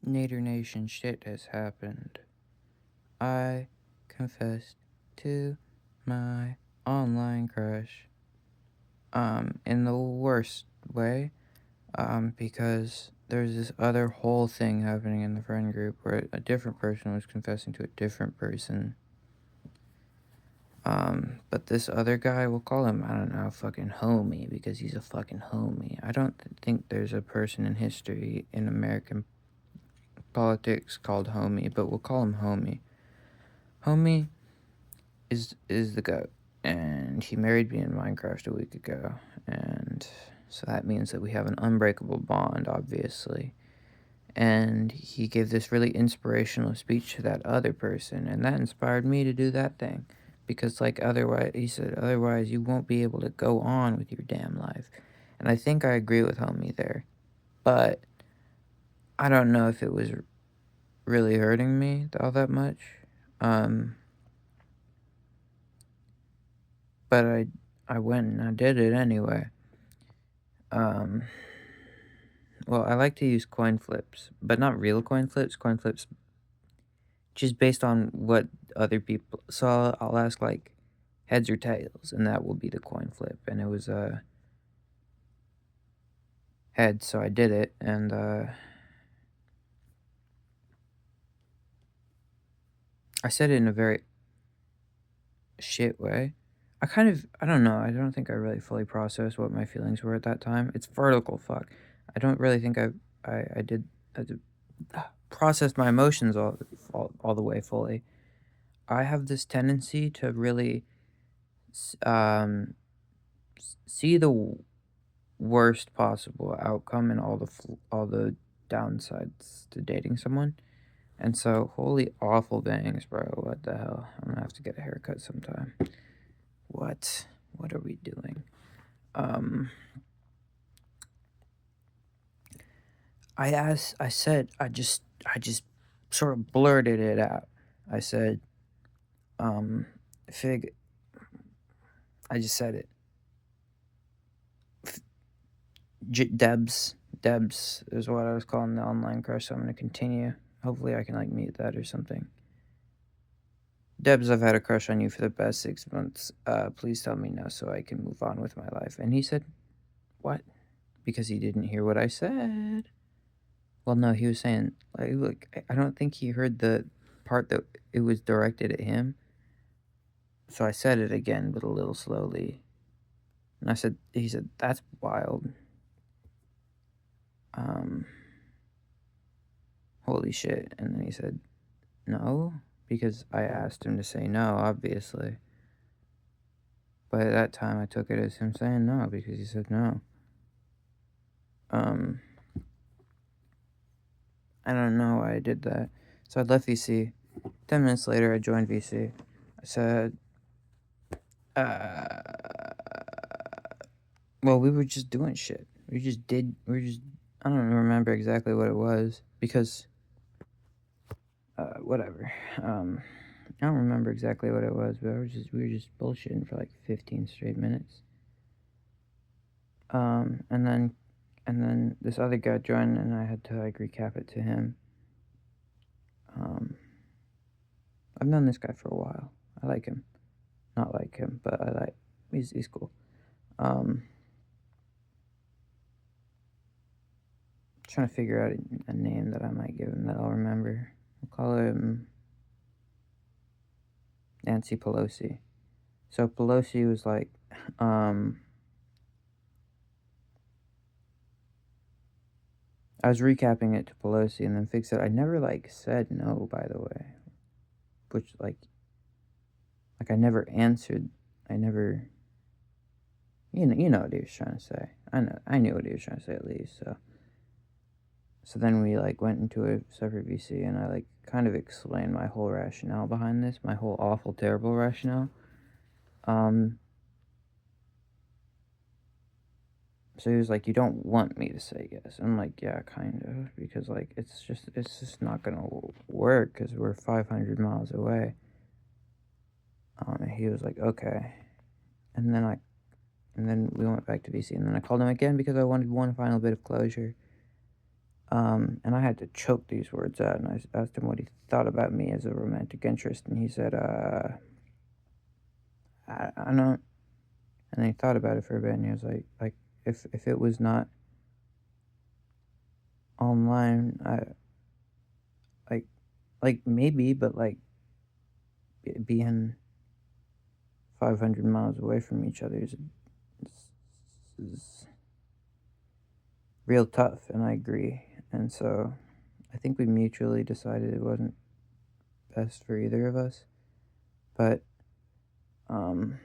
Nader Nation shit has happened. I confessed to my online crush, in the worst way, because there's this other whole thing happening in the friend group where a different person was confessing to a different person. But this other guy, we'll call him, I don't know, fucking homie, because he's a fucking homie. I don't think there's a person in history in American politics called homie, but we'll call him homie. Homie is the goat, and he married me in Minecraft a week ago, and so that means that we have an unbreakable bond, obviously. And he gave this really inspirational speech to that other person, and that inspired me to do that thing. Because, like, otherwise, he said, otherwise you won't be able to go on with your damn life. And I think I agree with homie there. But I don't know if it was really hurting me all that much. But I went and I did it anyway. Well, I like to use coin flips, but not real coin flips. Coin flips just based on what other people. So I'll ask like heads or tails, and that will be the coin flip. And it was heads, so I did it, and I said it in a very shit way. I don't know. I don't think I really fully processed what my feelings were at that time. It's vertical fuck. I don't really think I did process my emotions all the way fully. I have this tendency to really um, see the worst possible outcome and all the downsides to dating someone. And so, holy awful bangs, bro. What the hell? I'm gonna have to get a haircut sometime. What? What are we doing? I just sort of blurted it out. I said, Fig, I just said it. Debs is what I was calling the online crush, so I'm going to continue. Hopefully I can, like, mute that or something. Debs, I've had a crush on you for the past 6 months. Please tell me no so I can move on with my life. And he said, what? Because he didn't hear what I said. Well, no, he was saying, like, look, I don't think he heard the part that it was directed at him. So I said it again, but a little slowly. And he said, that's wild. Holy shit. And then he said, no, because I asked him to say no, obviously. But at that time, I took it as him saying no, because he said no. I don't know why I did that. So I left VC. 10 minutes later, I joined VC. I said, well, we were just doing shit. I don't remember exactly what it was, because, whatever. I don't remember exactly what it was, but we were just bullshitting for like 15 straight minutes. And then this other guy joined, and I had to like recap it to him. I've known this guy for a while. I like him. Not like him, but he's cool. Trying to figure out a name that I might give him that I'll remember. We'll call him Nancy Pelosi. So Pelosi was like, I was recapping it to Pelosi, and then Fig said, I never, like, said no, by the way. Which, like I never answered. I never, you know what he was trying to say. I knew what he was trying to say, at least, So then we, like, went into a separate VC, and I, like, kind of explained my whole rationale behind this, my whole awful, terrible rationale. So he was like, you don't want me to say yes. I'm like, yeah, kind of, because, like, it's just not gonna work, because we're 500 miles away. And he was like, okay. And then we went back to VC, and then I called him again because I wanted one final bit of closure. And I had to choke these words out, and I asked him what he thought about me as a romantic interest, and he said, I don't. And then he thought about it for a bit, and he was like, if it was not online, like, maybe, but like being 500 miles away from each other is real tough, and I agree. And so I think we mutually decided it wasn't best for either of us. But um,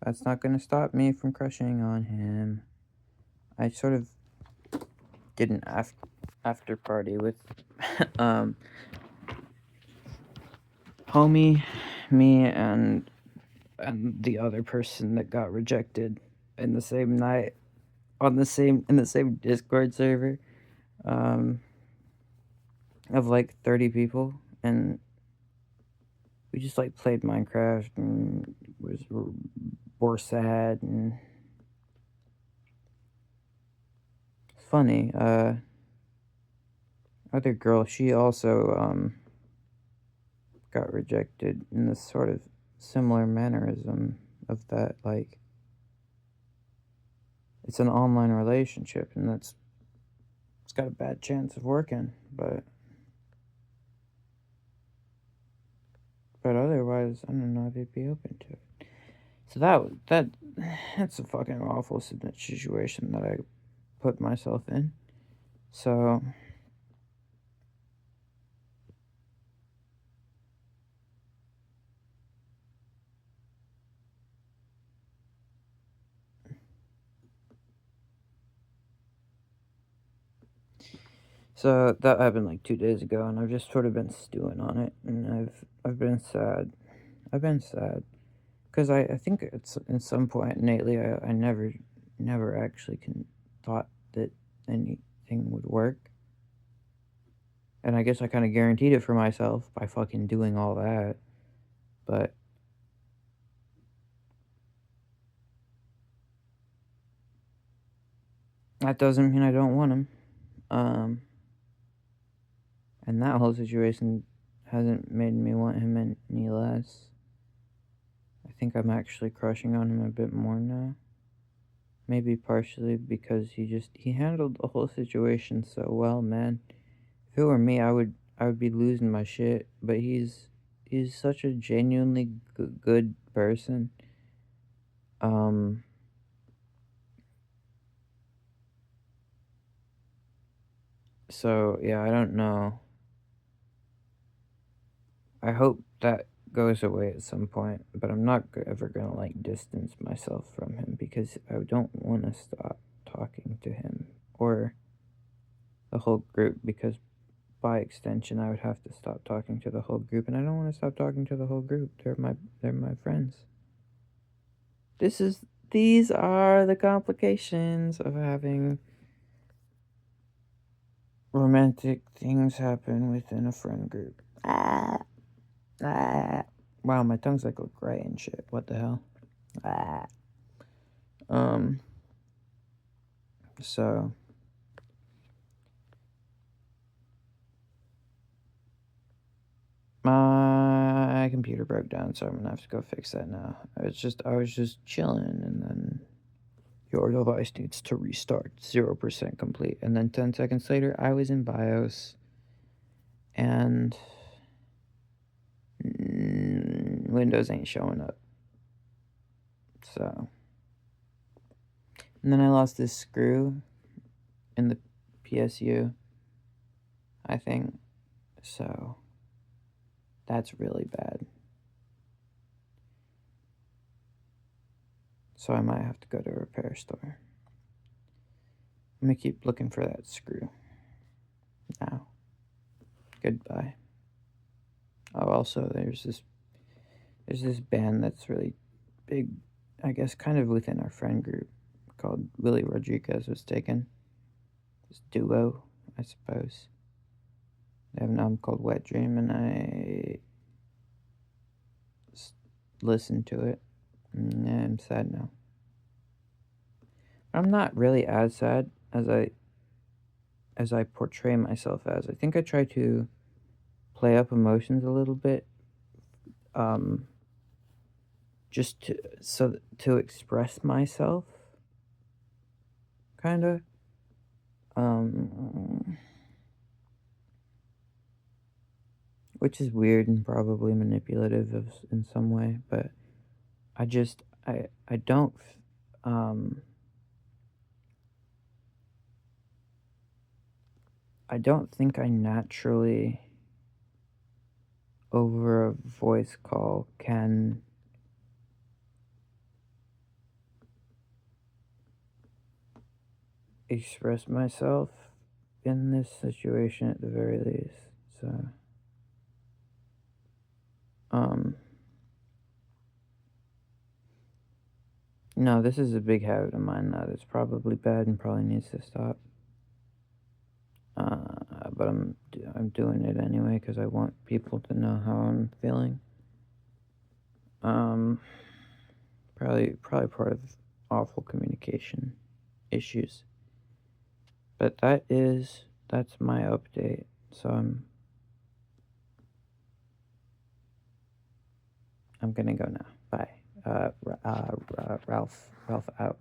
that's not going to stop me from crushing on him. I sort of did an after party with homie, me, and the other person that got rejected in the same night on the same in the same Discord server, um, of like 30 people, and we just like played Minecraft and were sad and funny. Other girl, she also got rejected in this sort of similar mannerism of that, like, it's an online relationship, and it's got a bad chance of working, but otherwise, I don't know if they'd be open to it. So that's a fucking awful situation that I put myself in. So that happened like 2 days ago, and I've just sort of been stewing on it, and I've been sad. I've been sad because I think it's at some point innately I never actually thought that anything would work, and I guess I kind of guaranteed it for myself by fucking doing all that, but that doesn't mean I don't want him. Um, and that whole situation hasn't made me want him any less. I think I'm actually crushing on him a bit more now. Maybe partially because he handled the whole situation so well, man. If it were me, I would be losing my shit. But he's such a genuinely good person. Um. So yeah, I don't know. I hope that goes away at some point, but I'm not ever gonna like distance myself from him because I don't want to stop talking to him or the whole group, because by extension I would have to stop talking to the whole group, and I don't want to stop talking to the whole group. They're my friends. These are the complications of having romantic things happen within a friend group. Ah. Wow, my tongue's like all gray and shit. What the hell? Ah. Um. So my computer broke down, so I'm gonna have to go fix that now. I was just chilling, and then your device needs to restart. 0% complete, and then 10 seconds later, I was in BIOS, and Windows ain't showing up. So, and then I lost this screw in the PSU, I think. So that's really bad. So I might have to go to a repair store. I'm gonna keep looking for that screw. Now, goodbye. Oh, also, there's this band that's really big, I guess, kind of within our friend group, called Willie Rodriguez Was Taken. This duo, I suppose. They have an album called Wet Dream, and I listened to it, and I'm sad now. I'm not really as sad as I portray myself as. I think I try to play up emotions a little bit, um, just to express myself, kind of. Um, which is weird and probably manipulative in some way, but I just I don't um I don't think I naturally over a voice call can express myself in this situation at the very least. So, um, no, this is a big habit of mine now that's probably bad and probably needs to stop. But I'm doing it anyway because I want people to know how I'm feeling. Um, probably part of awful communication issues. But that's my update. So I'm gonna go now. Bye. Ralph out.